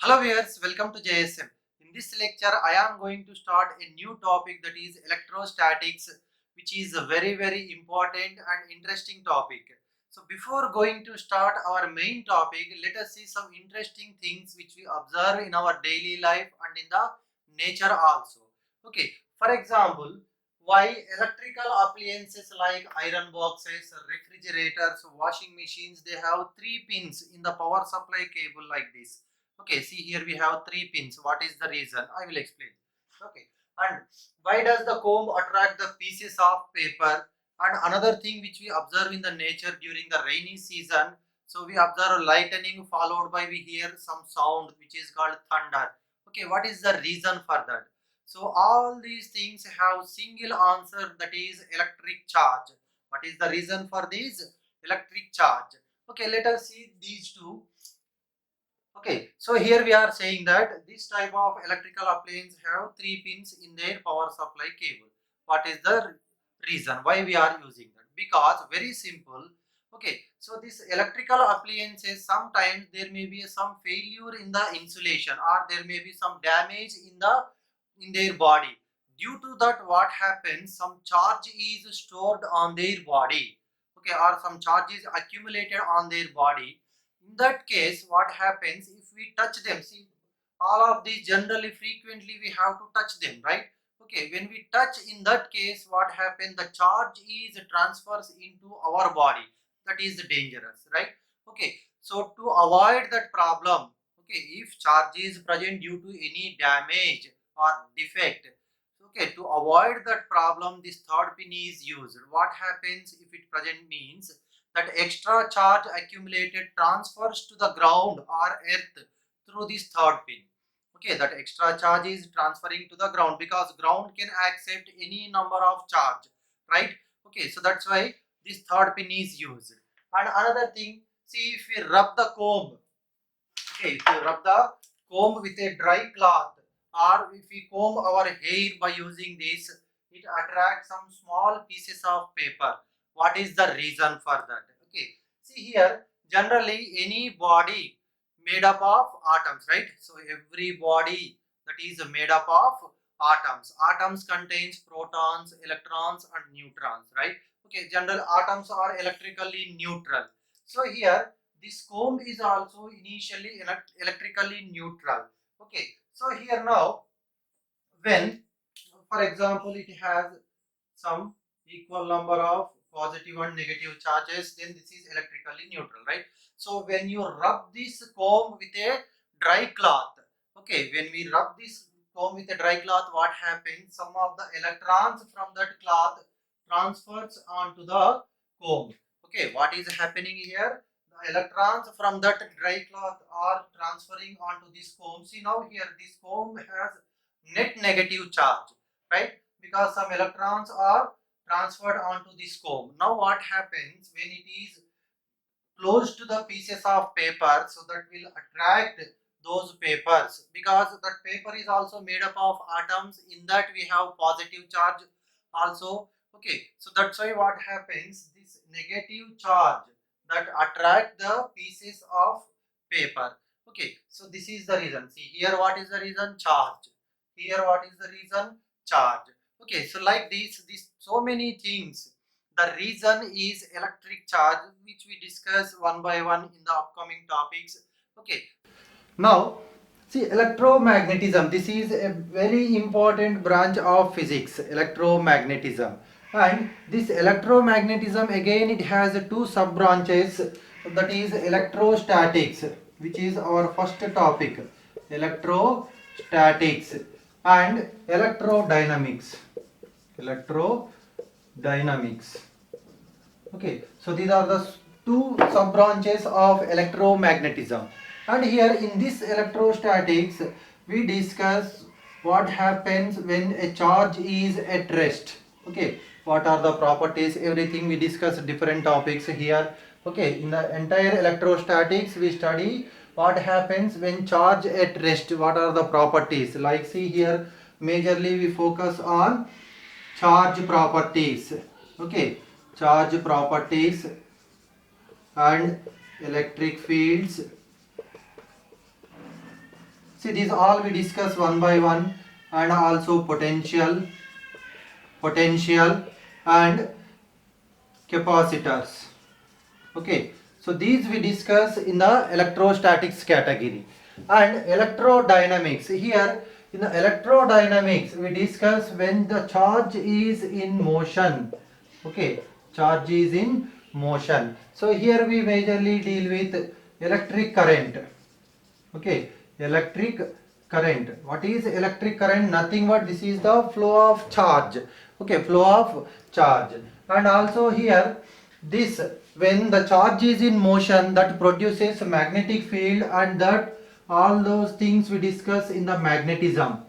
Hello viewers, welcome to JSM. In this lecture, I am going to start a new topic, that is electrostatics, which is a very important and interesting topic. So before going to start our main topic, let us see some interesting things which we observe in our daily life and in the nature also. Okay, for example, why electrical appliances like iron boxes, refrigerators, washing machines, they have three pins in the power supply cable like this. Okay, see here we have three pins. What is the reason? I will explain. Okay, and why does the comb attract the pieces of paper? And another thing which we observe in the nature during the rainy season, so we observe lightning followed by we hear some sound which is called thunder. Okay, what is the reason for that? So all these things have single answer, that is electric charge. What is the reason for this? Electric charge. Okay, let us see these two. Okay, so here we are saying that this type of electrical appliance have three pins in their power supply cable. What is the reason why we are using that? Because very simple. Okay, so this electrical appliances, sometimes there may be some failure in the insulation, or there may be some damage in their body. Due to that, what happens? Some charge is stored on their body. Okay, or some charge is accumulated on their body. In that case, what happens if we touch them? See, all of these generally frequently we have to touch them, right? Okay, when we touch, in that case, what happens? The charge is transfers into our body. That is dangerous, right? Okay, so to avoid that problem, okay, if charge is present due to any damage or defect, okay, to avoid that problem, this third pin is used. What happens if it present means that extra charge accumulated transfers to the ground or earth through this third pin. Okay, that extra charge is transferring to the ground because ground can accept any number of charge, right? Okay, so that's why this third pin is used. And another thing, see, if we rub the comb, okay, if you rub the comb with a dry cloth, or if we comb our hair by using this, it attracts some small pieces of paper. What is the reason for that? Okay, see here, generally any body made up of atoms, right? So every body that is made up of atoms. Atoms contains protons, electrons and neutrons, right? Okay, general atoms are electrically neutral. So here this comb is also initially electrically neutral. Okay, so here now, when for example it has some equal number of positive and negative charges, then this is electrically neutral, right? So when you rub this comb with a dry cloth, okay, when we rub this comb with a dry cloth, what happens? Some of the electrons from that cloth transfers onto the comb. Okay, what is happening here? The electrons from that dry cloth are transferring onto this comb. See now here, this comb has net negative charge, right? Because some electrons are transferred onto this comb. Now what happens when it is close to the pieces of paper, so that will attract those papers, because that paper is also made up of atoms. In that we have positive charge also. Okay, so that's why what happens, this negative charge that attract the pieces of paper. Okay, so this is the reason. See here, what is the reason? Charge. Here what is the reason? Charge. Okay, so like this so many things. The reason is electric charge, which we discuss one by one in the upcoming topics. Okay, now see, electromagnetism, this is a very important branch of physics, electromagnetism. And this electromagnetism, again it has two sub branches, that is electrostatics, which is our first topic, electrostatics, and electrodynamics. Electrodynamics. Okay, so these are the two sub branches of electromagnetism. And here in this electrostatics, we discuss what happens when a charge is at rest. Okay, what are the properties, everything we discuss different topics here. Okay, in the entire electrostatics we study what happens when charge at rest, what are the properties. Like see here, majorly we focus on charge properties. Okay, charge properties and electric fields See, these all we discuss one by one, and also potential and capacitors. Okay, so these we discuss in the electrostatics category. And electrodynamics, here in the electrodynamics we discuss when the charge is in motion. Okay, charge is in motion. So here we majorly deal with electric current. Okay, electric current. What is electric current? Nothing but this is the flow of charge. Okay, flow of charge. And also here this, when the charge is in motion, that produces magnetic field, and that all those things we discuss in the magnetism.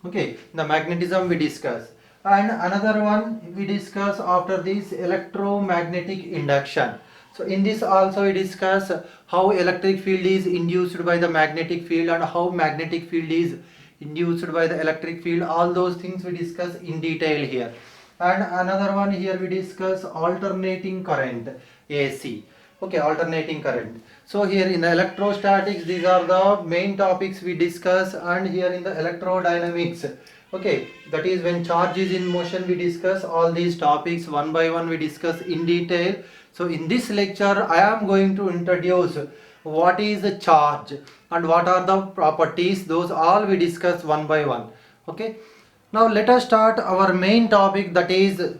Okay, the magnetism we discuss. And another one we discuss after this, electromagnetic induction. So in this also we discuss how electric field is induced by the magnetic field and how magnetic field is induced by the electric field. All those things we discuss in detail here. And another one here we discuss alternating current, AC. Okay, alternating current. So here in the electrostatics, these are the main topics we discuss, and here in the electrodynamics, okay, that is when charge is in motion, we discuss all these topics one by one, we discuss in detail. So in this lecture I am going to introduce what is the charge and what are the properties, those all we discuss one by one. Okay, now let us start our main topic, that is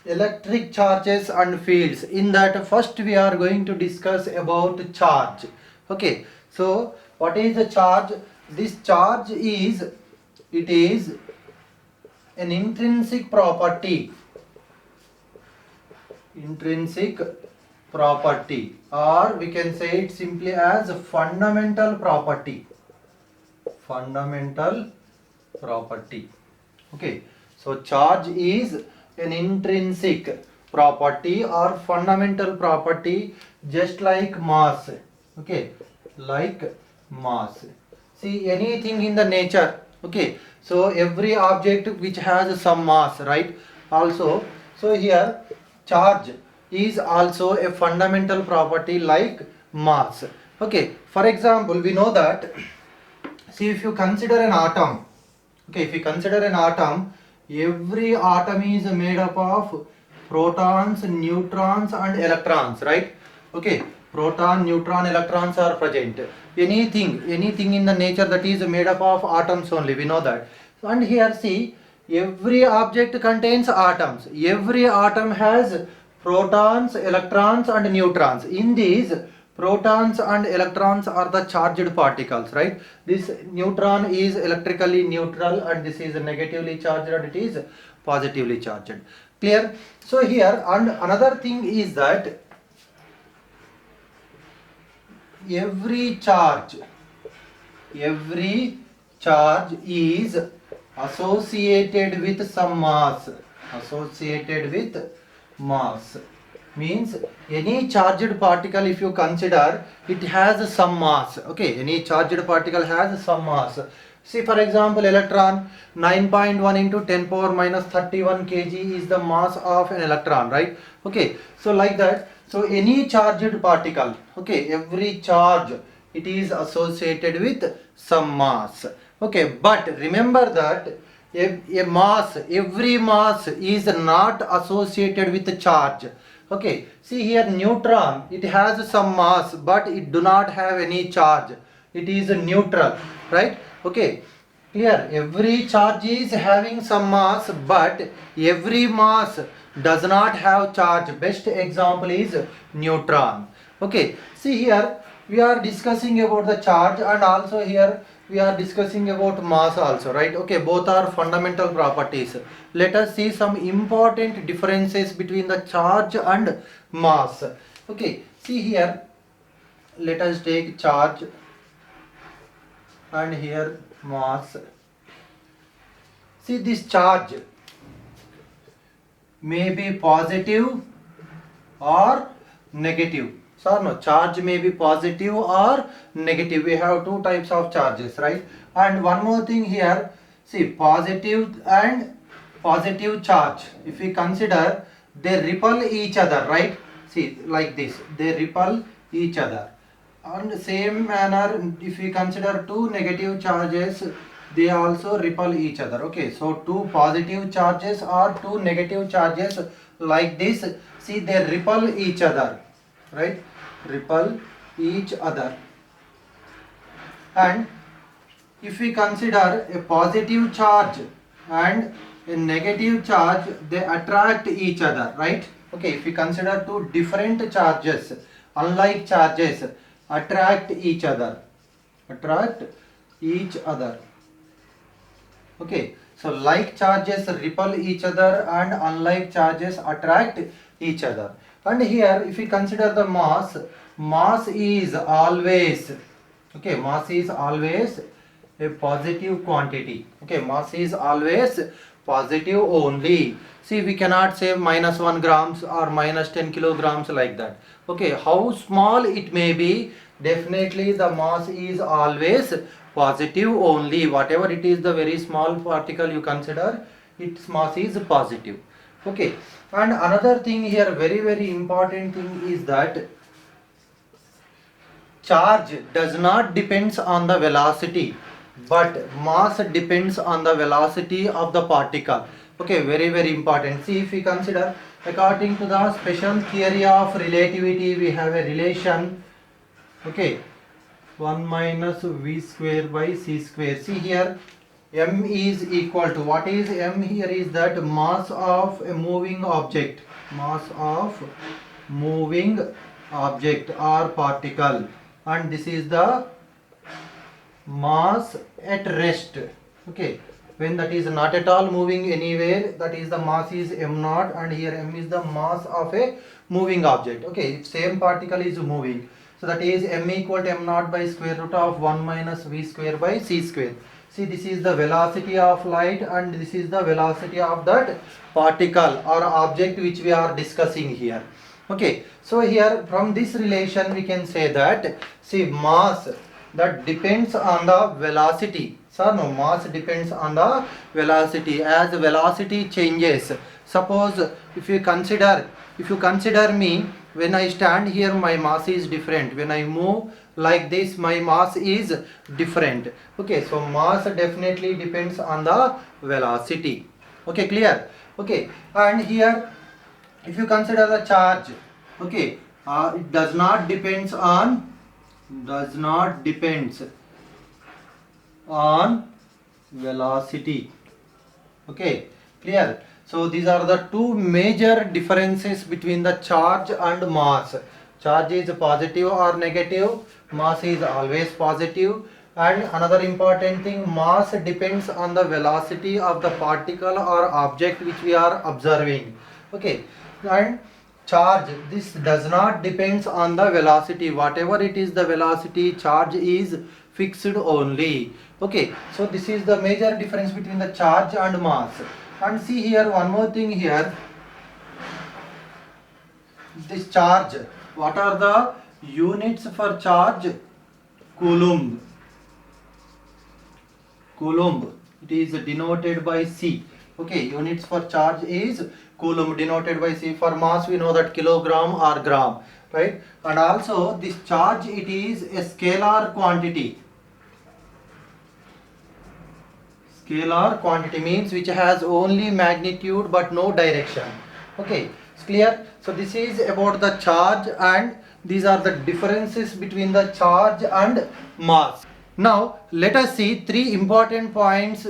electric charges and fields. In that, first we are going to discuss about charge. Okay, so what is the charge? This charge is, it is an intrinsic property, or we can say it simply as a fundamental property. Okay, so charge is an intrinsic property or fundamental property, just like mass. Okay, like mass. See, anything in the nature. Okay, so every object which has some mass, right? Also, so here charge is also a fundamental property like mass. Okay, for example, we know that, see, if you consider an atom, okay, if you consider an atom, every atom is made up of protons, neutrons and electrons, right? Okay, proton, neutron, electrons are present. Anything in the nature that is made up of atoms only, we know that. And here see, every object contains atoms. Every atom has protons, electrons and neutrons. In these, protons and electrons are the charged particles, right? This neutron is electrically neutral, and this is negatively charged, and it is positively charged. Clear? So here, and another thing is that every charge is associated with some mass. Means any charged particle, if you consider, it has some mass. Okay, any charged particle has some mass. See, for example, electron, 9.1 into 10 power minus 31 kg is the mass of an electron, right? Okay, so like that. So any charged particle, okay, every charge, it is associated with some mass. Okay, but remember that every mass is not associated with charge. Okay, see here, neutron, it has some mass, but it do not have any charge. It is neutral, right? Okay, clear? Every charge is having some mass, but every mass does not have charge. Best example is neutron. Okay, see here we are discussing about the charge, and also here we are discussing about mass also, right? Okay, both are fundamental properties. Let us see some important differences between the charge and mass. Okay, see here, let us take charge and here mass. See, this charge may be positive or negative. So no, charge may be positive or negative. We have two types of charges, right? And one more thing here, see, positive and positive charge, if we consider, they repel each other, right? See, like this, they repel each other. On the same manner, if we consider two negative charges, they also repel each other. Okay, so two positive charges or two negative charges like this, see, they repel each other, right? Repel each other. And if we consider a positive charge and a negative charge, they attract each other, right? Okay, if we consider two different charges, unlike charges, attract each other, attract each other. Okay, so like charges repel each other and unlike charges attract each other. And here if we consider the mass, mass is always, okay, mass is always a positive quantity. Okay, mass is always positive only. See, we cannot say minus 1 grams or minus 10 kilograms like that. Okay, how small it may be, definitely the mass is always positive only. Whatever it is, the very small particle you consider, its mass is positive. Okay, and another thing here, very important thing is that charge does not depends on the velocity, but mass depends on the velocity of the particle. Okay, very important. See, if we consider, according to the special theory of relativity, we have a relation, okay, 1 minus v square by c square. See here, m is equal to, what is m here is that mass of a moving object, mass of moving object or particle, and this is the mass at rest. Okay, when that is not at all moving anywhere, that is the mass is m naught, and here m is the mass of a moving object. Okay, if same particle is moving, so that is m equal to m naught by square root of 1 minus v square by c square. See, this is the velocity of light and this is the velocity of that particle or object which we are discussing here. Okay, so here from this relation we can say that, see, mass that depends on the velocity. So no, mass depends on the velocity. As the velocity changes, suppose if you consider me, when I stand here my mass is different, when I move like this my mass is different. Okay, so mass definitely depends on the velocity. Okay, clear? Okay, and here if you consider the charge, okay, it does not depends on velocity. Okay, clear? So these are the two major differences between the charge and mass. Charge is positive or negative, mass is always positive. And another important thing, mass depends on the velocity of the particle or object which we are observing. Okay, and charge, this does not depends on the velocity. Whatever it is the velocity, charge is fixed only. Okay, so this is the major difference between the charge and mass. And see here one more thing here, this charge, what are the units for charge? Coulomb. It is denoted by C. Okay, units for charge is coulomb, denoted by C. For mass we know that kilogram or gram, right? And also this charge, it is a scalar quantity. Scalar quantity means which has only magnitude but no direction. Okay, it's clear? So this is about the charge, and these are the differences between the charge and mass. Now let us see three important points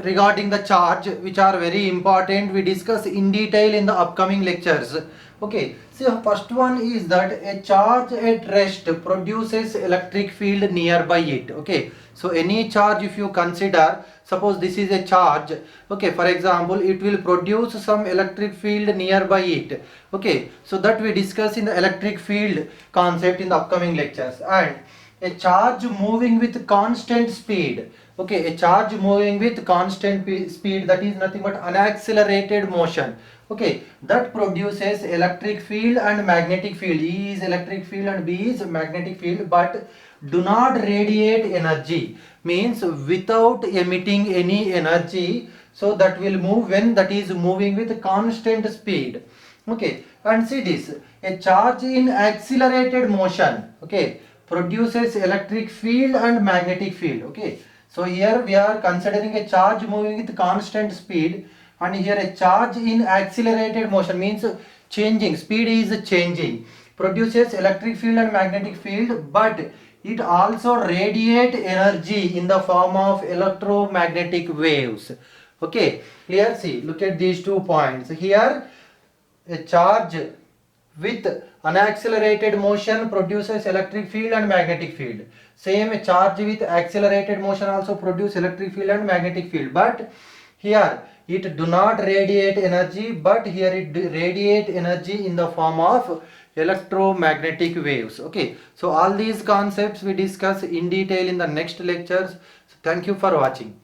regarding the charge which are very important. We discuss in detail in the upcoming lectures. Okay, so first one is that a charge at rest produces electric field nearby it. Okay, so any charge if you consider, suppose this is a charge, okay, for example, it will produce some electric field nearby it. Okay, so that we discuss in the electric field concept in the upcoming lectures. And a charge moving with constant speed, okay, a charge moving with constant speed, that is nothing but unaccelerated motion. Okay, that produces electric field and magnetic field. E is electric field and B is magnetic field, but do not radiate energy, means without emitting any energy. So that will move when that is moving with constant speed. Okay, and see this, a charge in accelerated motion, okay, produces electric field and magnetic field. Okay, so here we are considering a charge moving with constant speed, and here a charge in accelerated motion means changing, speed is changing, produces electric field and magnetic field, but it also radiate energy in the form of electromagnetic waves. Okay, clear? See, look at these 2 points here. A charge with an accelerated motion produces electric field and magnetic field. Same, a charge with accelerated motion also produce electric field and magnetic field, but here it do not radiate energy, but here it radiate energy in the form of electromagnetic waves. Okay, so all these concepts we discuss in detail in the next lectures. So thank you for watching.